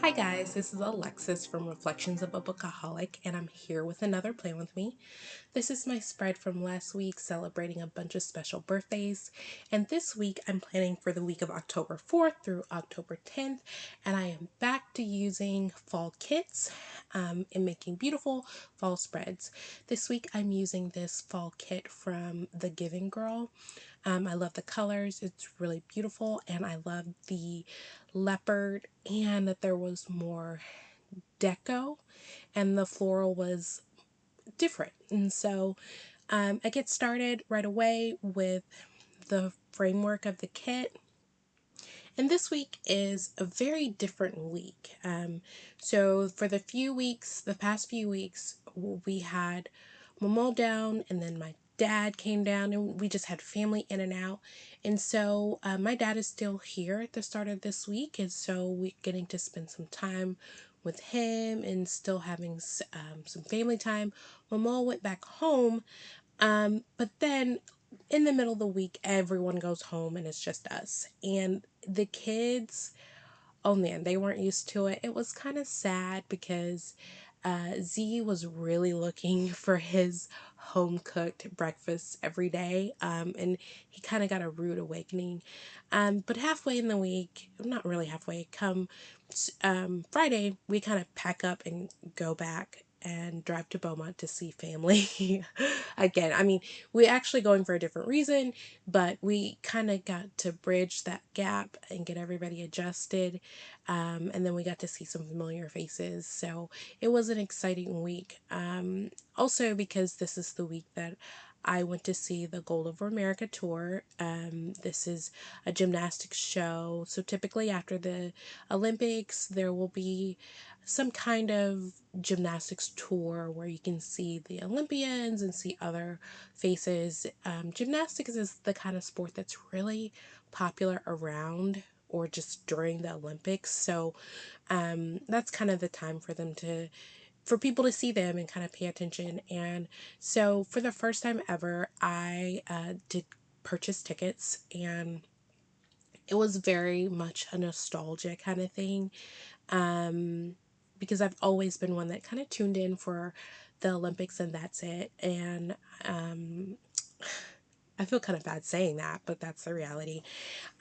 Hi guys, this is Alexis from Reflections of a Bookaholic, and I'm here with another Plan With Me. This is my spread from last week celebrating a bunch of special birthdays, and this week I'm planning for the week of October 4th through October 10th, and I am back to using fall kits and making beautiful fall spreads. This week I'm using this fall kit from The Giving Girl. I love the colors, it's really beautiful, and I love the leopard and that there was more deco and the floral was different. And so I get started right away with the framework of the kit. And this week is a very different week. So for the past few weeks, we had Momo down, and then my dad came down, and we just had family in and out. And so my dad is still here at the start of this week, and so we're getting to spend some time with him and still having some family time. Momo went back home, but then in the middle of the week, everyone goes home and it's just us. And the kids, oh man, they weren't used to it. It was kind of sad because Z was really looking for his home cooked breakfast every day, and he kind of got a rude awakening. But halfway in the week, not really halfway, come Friday, we kind of pack up and go back and drive to Beaumont to see family again. I mean, we're actually going for a different reason, but we kind of got to bridge that gap and get everybody adjusted. And then we got to see some familiar faces. So it was an exciting week. Also, because this is the week that I went to see the Gold Over America tour. This is a gymnastics show. So typically after the Olympics, there will be some kind of gymnastics tour where you can see the Olympians and see other faces. Gymnastics is the kind of sport that's really popular around or just during the Olympics. So that's kind of the time for people to see them and kind of pay attention. And so for the first time ever, I did purchase tickets, and it was very much a nostalgia kind of thing, because I've always been one that kind of tuned in for the Olympics and that's it. And I feel kind of bad saying that, but that's the reality.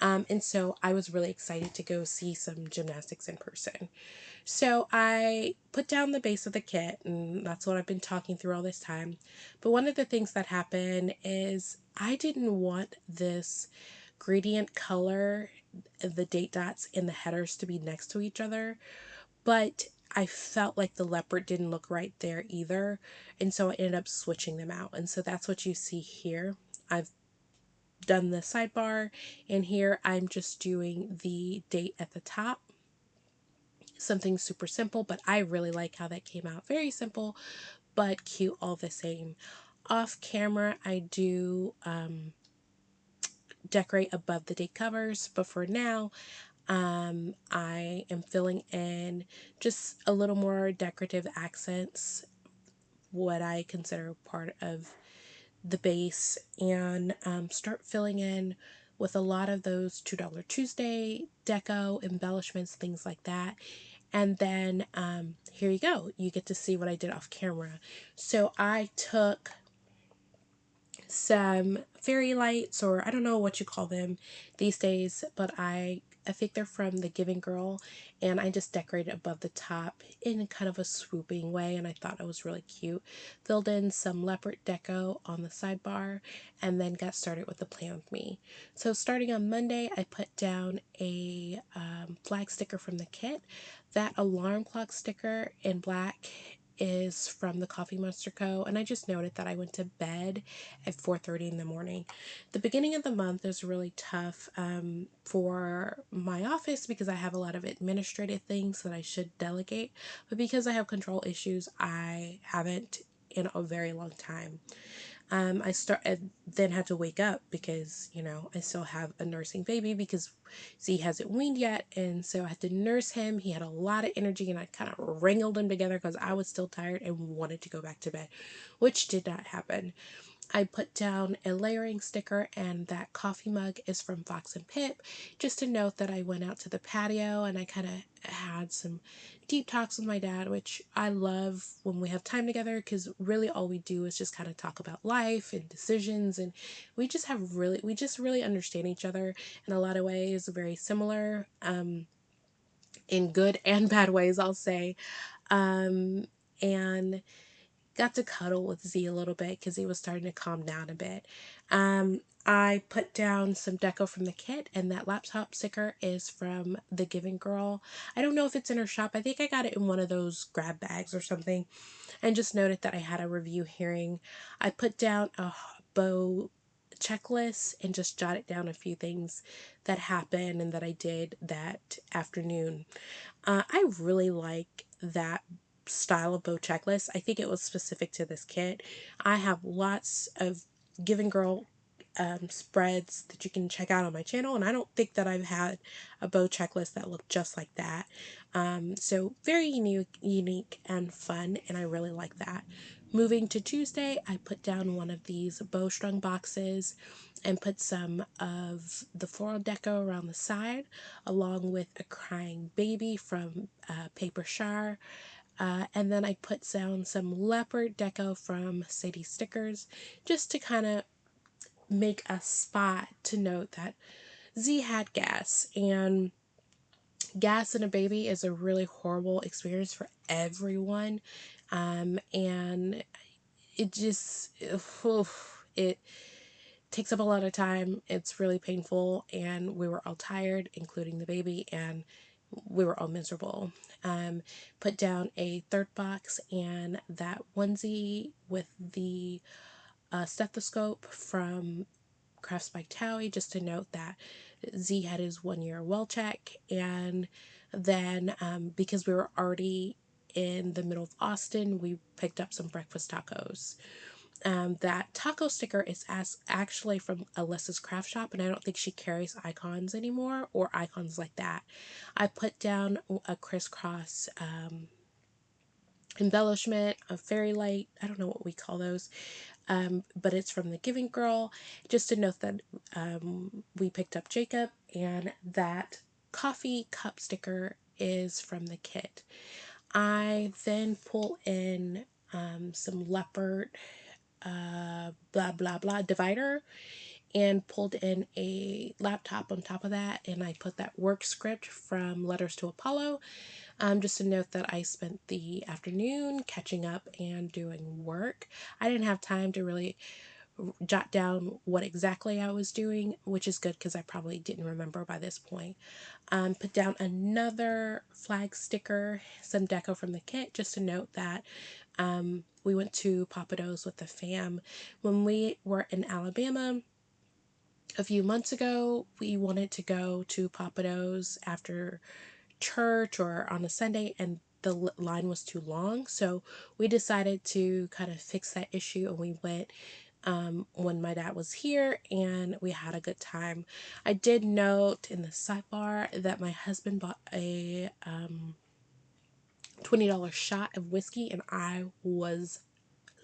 And so I was really excited to go see some gymnastics in person. So I put down the base of the kit, and that's what I've been talking through all this time. But one of the things that happened is I didn't want this gradient color, the date dots and the headers to be next to each other, but I felt like the leopard didn't look right there either. And so I ended up switching them out. And so that's what you see here. I've done the sidebar, and here I'm just doing the date at the top. Something super simple, but I really like how that came out. Very simple, but cute all the same. Off camera, I do decorate above the date covers, but for now, I am filling in just a little more decorative accents, what I consider part of the base, and start filling in with a lot of those $2 Tuesday deco embellishments, things like that. And then here you go. You get to see what I did off camera. So I took some fairy lights, or I don't know what you call them these days, but I think they're from The Giving Girl, and I just decorated above the top in kind of a swooping way, and I thought it was really cute. Filled in some leopard deco on the sidebar, and then got started with the Plan With Me. So starting on Monday, I put down a flag sticker from the kit. That alarm clock sticker in black is from the Coffee Monster Co. And I just noted that I went to bed at 4:30 in the morning. The beginning of the month is really tough for my office because I have a lot of administrative things that I should delegate. But because I have control issues, I haven't in a very long time. Then had to wake up because, I still have a nursing baby because Z hasn't weaned yet. And so I had to nurse him. He had a lot of energy, and I kind of wrangled him together because I was still tired and wanted to go back to bed, which did not happen. I put down a layering sticker, and that coffee mug is from Fox and Pip. Just to note that I went out to the patio and I kind of had some deep talks with my dad, which I love when we have time together, because really all we do is just kind of talk about life and decisions, and we just really understand each other in a lot of ways, very similar, in good and bad ways, I'll say. And got to cuddle with Z a little bit because he was starting to calm down a bit. I put down some deco from the kit, and that laptop sticker is from the Giving Girl. I don't know if it's in her shop. I think I got it in one of those grab bags or something, and just noted that I had a review hearing. I put down a bow checklist and just jotted down a few things that happened and that I did that afternoon. I really like that style of bow checklist. I think it was specific to this kit. I have lots of Giving Girl spreads that you can check out on my channel, and I don't think that I've had a bow checklist that looked just like that. So very unique and fun, and I really like that. Moving to Tuesday, I put down one of these bowstrung boxes and put some of the floral deco around the side, along with a crying baby from Paper Char. And then I put down some leopard deco from Sadie Stickers, just to kind of make a spot to note that Z had gas, and gas in a baby is a really horrible experience for everyone. And it just, it takes up a lot of time. It's really painful, and we were all tired, including the baby, and we were all miserable. Put down a third box and that onesie with the stethoscope from Crafts by Towie, just to note that Z had his 1 year well check. And then because we were already in the middle of Austin, we picked up some breakfast tacos. That taco sticker is actually from Alyssa's craft shop, and I don't think she carries icons anymore or icons like that. I put down a crisscross embellishment, a fairy light. I don't know what we call those, but it's from the Giving Girl. Just to note that we picked up Jacob, and that coffee cup sticker is from the kit. I then pull in some leopard blah blah blah divider, and pulled in a laptop on top of that, and I put that work script from Letters to Apollo, just to note that I spent the afternoon catching up and doing work. I didn't have time to really jot down what exactly I was doing, which is good because I probably didn't remember by this point. Put down another flag sticker, some deco from the kit, just to note that we went to Papados with the fam. When we were in Alabama a few months ago, we wanted to go to Papados after church or on a Sunday, and the line was too long. So we decided to kind of fix that issue, and we went when my dad was here, and we had a good time. I did note in the sidebar that my husband bought a $20 shot of whiskey, and I was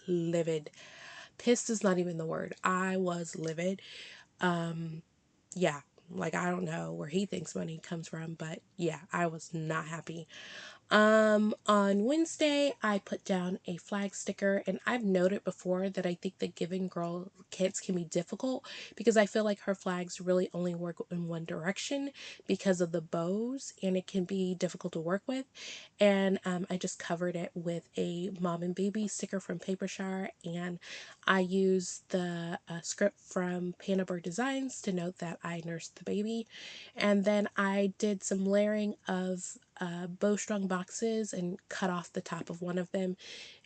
livid. Pissed is not even the word. I was livid. Yeah, like I don't know where he thinks money comes from, but yeah, I was not happy. On Wednesday, I put down a flag sticker, and I've noted before that I think the Giving Girl kits can be difficult because I feel like her flags really only work in one direction because of the bows, and it can be difficult to work with. And I just covered it with a mom and baby sticker from Paper Shower, and I used the script from Panda Bird Designs to note that I nursed the baby. And then I did some layering of bowstrung boxes and cut off the top of one of them,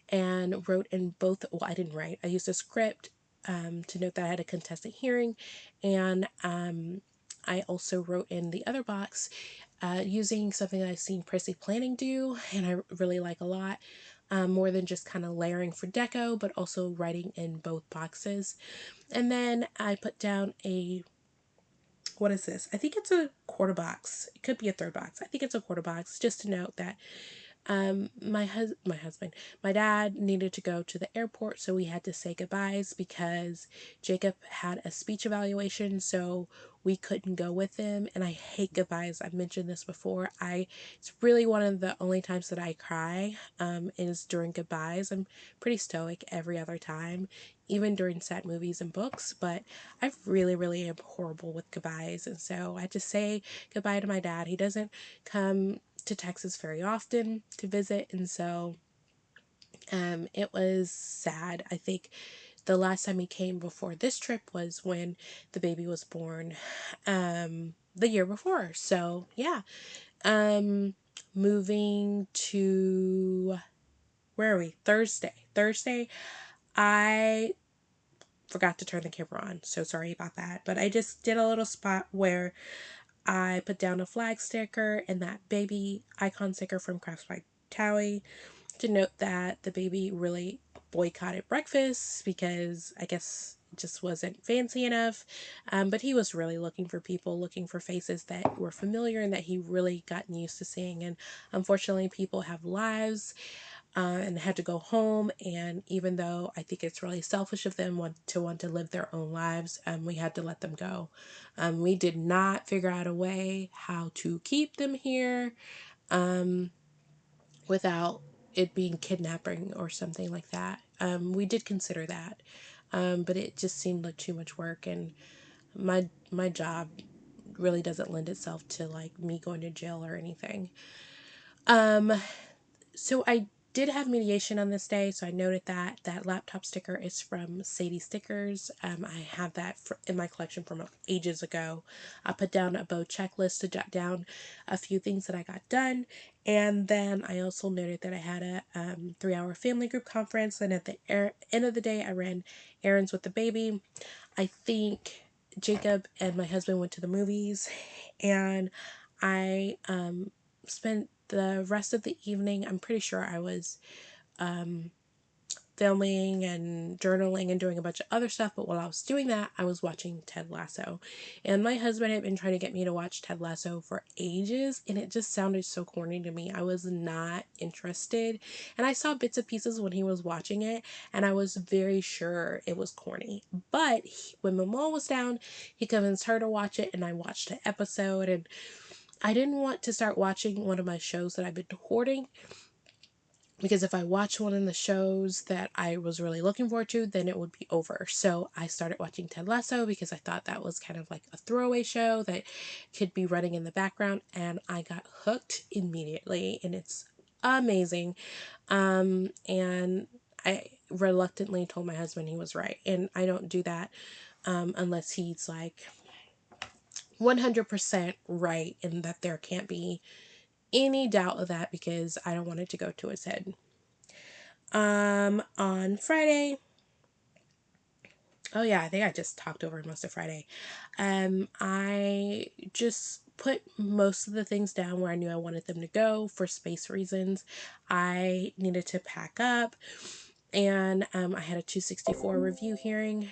and wrote in both. Well, I didn't write. I used a script to note that I had a contested hearing, and I also wrote in the other box using something that I've seen Prissy Planning do, and I really like a lot. More than just kind of layering for deco, but also writing in both boxes. And then I put down a, what is this? I think it's a quarter box. It could be a third box. I think it's a quarter box, just to note that my dad needed to go to the airport, so we had to say goodbyes because Jacob had a speech evaluation, so we couldn't go with him. And I hate goodbyes. I've mentioned this before. It's really one of the only times that I cry, is during goodbyes. I'm pretty stoic every other time, even during sad movies and books, but I really am horrible with goodbyes. And so I had to say goodbye to my dad. He doesn't come to Texas very often to visit, and so it was sad. I think the last time he came before this trip was when the baby was born, the year before. So yeah, um, moving to, where are we? Thursday. I forgot to turn the camera on, so sorry about that. But I just did a little spot where I put down a flag sticker and that baby icon sticker from Crafts by Towie to note that the baby really boycotted breakfast because I guess it just wasn't fancy enough. But he was really looking for people, looking for faces that were familiar and that he really gotten used to seeing. And unfortunately, people have lives, and had to go home. And even though I think it's really selfish of them want to live their own lives, we had to let them go. We did not figure out a way how to keep them here, without it being kidnapping or something like that. We did consider that, but it just seemed like too much work, and my job really doesn't lend itself to like me going to jail or anything. Um, so I did have mediation on this day, so I noted that that laptop sticker is from Sadie Stickers. I have that in my collection from ages ago. I put down a bow checklist to jot down a few things that I got done, and then I also noted that I had a 3-hour family group conference, and at the end of the day, I ran errands with the baby. I think Jacob and my husband went to the movies, and I spent the rest of the evening, I'm pretty sure I was filming and journaling and doing a bunch of other stuff, but while I was doing that, I was watching Ted Lasso. And my husband had been trying to get me to watch Ted Lasso for ages, and it just sounded so corny to me. I was not interested. And I saw bits and pieces when he was watching it, and I was very sure it was corny. But when Mama was down, he convinced her to watch it, and I watched an episode, and I didn't want to start watching one of my shows that I've been hoarding, because if I watch one of the shows that I was really looking forward to, then it would be over. So I started watching Ted Lasso because I thought that was kind of like a throwaway show that could be running in the background, and I got hooked immediately, and it's amazing. And I reluctantly told my husband he was right, and I don't do that unless he's like 100% right and that there can't be any doubt of that, because I don't want it to go to his head. On Friday, oh yeah, I think I just talked over most of Friday. I just put most of the things down where I knew I wanted them to go for space reasons. I needed to pack up, and I had a 264 review hearing.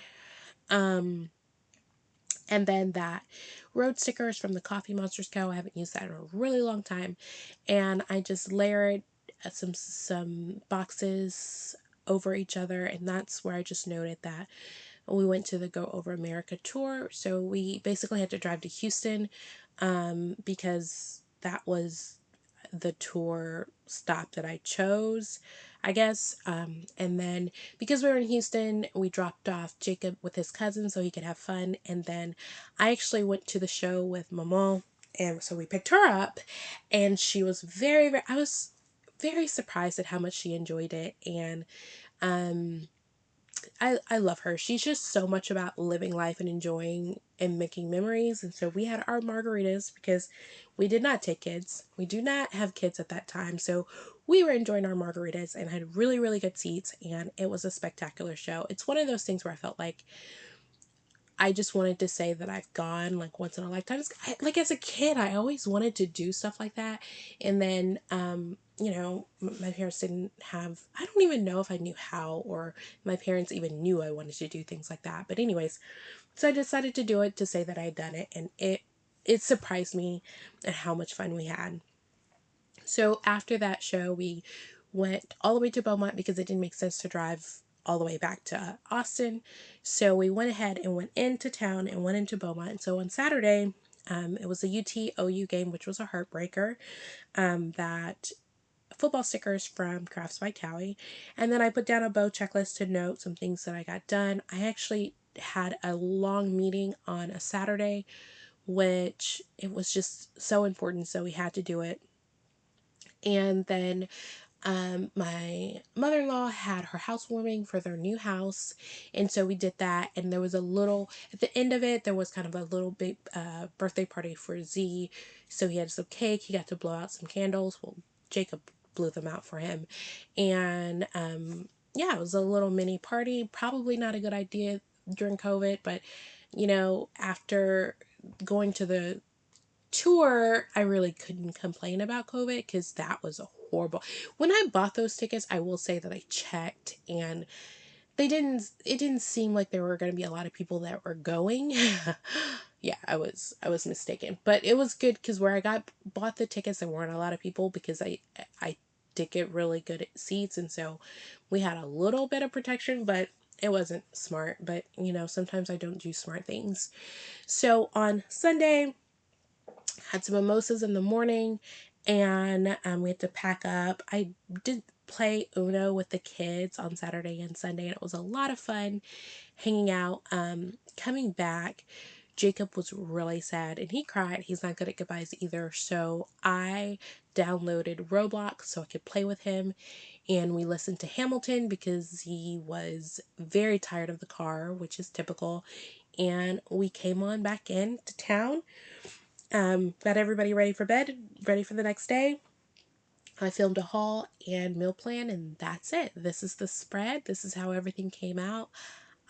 And then that road sticker is from the Coffee Monsters Co. I haven't used that in a really long time. And I just layered some boxes over each other, and that's where I just noted that we went to the Go Over America tour. So we basically had to drive to Houston, because that was the tour stop that I chose, I guess. And then because we were in Houston, we dropped off Jacob with his cousin so he could have fun. And then I actually went to the show with Maman. And so we picked her up, and she was I was very surprised at how much she enjoyed it. And I love her. She's just so much about living life and enjoying and making memories. And so we had our margaritas because we did not take kids. We do not have kids at that time. So we were enjoying our margaritas and had really good seats, and it was a spectacular show. It's one of those things where I felt like I just wanted to say that I've gone like once in a lifetime. Like as a kid, I always wanted to do stuff like that. And then, my parents didn't have, I don't even know if I knew how, or my parents even knew I wanted to do things like that. But anyways, so I decided to do it to say that I had done it. And it surprised me at how much fun we had. So after that show, we went all the way to Beaumont because it didn't make sense to drive all the way back to Austin. So we went ahead and went into town and went into Beaumont. And so on Saturday, it was a UT-OU game, which was a heartbreaker. That football stickers from Crafts by Cowie. And then I put down a bow checklist to note some things that I got done. I actually had a long meeting on a Saturday, which it was just so important, so we had to do it. And then my mother-in-law had her housewarming for their new house, and so we did that. And there was a little, at the end of it, there was kind of a little big birthday party for Z. So he had some cake, he got to blow out some candles. Well, Jacob blew them out for him. And yeah, it was a little mini party. Probably not a good idea during COVID, but after going to the tour, I really couldn't complain about COVID because that was a horrible. When I bought those tickets, I will say that I checked, and it didn't seem like there were going to be a lot of people that were going. Yeah, I was mistaken. But it was good because where I bought the tickets, there weren't a lot of people because I did get really good seats, and so we had a little bit of protection, but it wasn't smart. But sometimes I don't do smart things. So on Sunday, had some mimosas in the morning, and we had to pack up. I did play Uno with the kids on Saturday and Sunday, and it was a lot of fun hanging out. Coming back, Jacob was really sad and he cried. He's not good at goodbyes either, so I downloaded Roblox so I could play with him, and we listened to Hamilton because he was very tired of the car, which is typical. And we came on back into town, got everybody ready for bed, ready for the next day. I filmed a haul and meal plan, and that's it. This is the spread. This is how everything came out.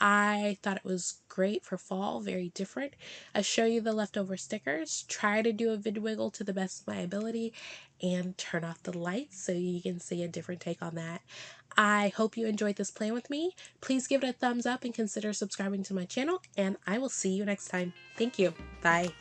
I thought it was great for fall, very different. I show you the leftover stickers, try to do a vid wiggle to the best of my ability, and turn off the lights so you can see a different take on that. I hope you enjoyed this plan with me. Please give it a thumbs up and consider subscribing to my channel, and I will see you next time. Thank you. Bye.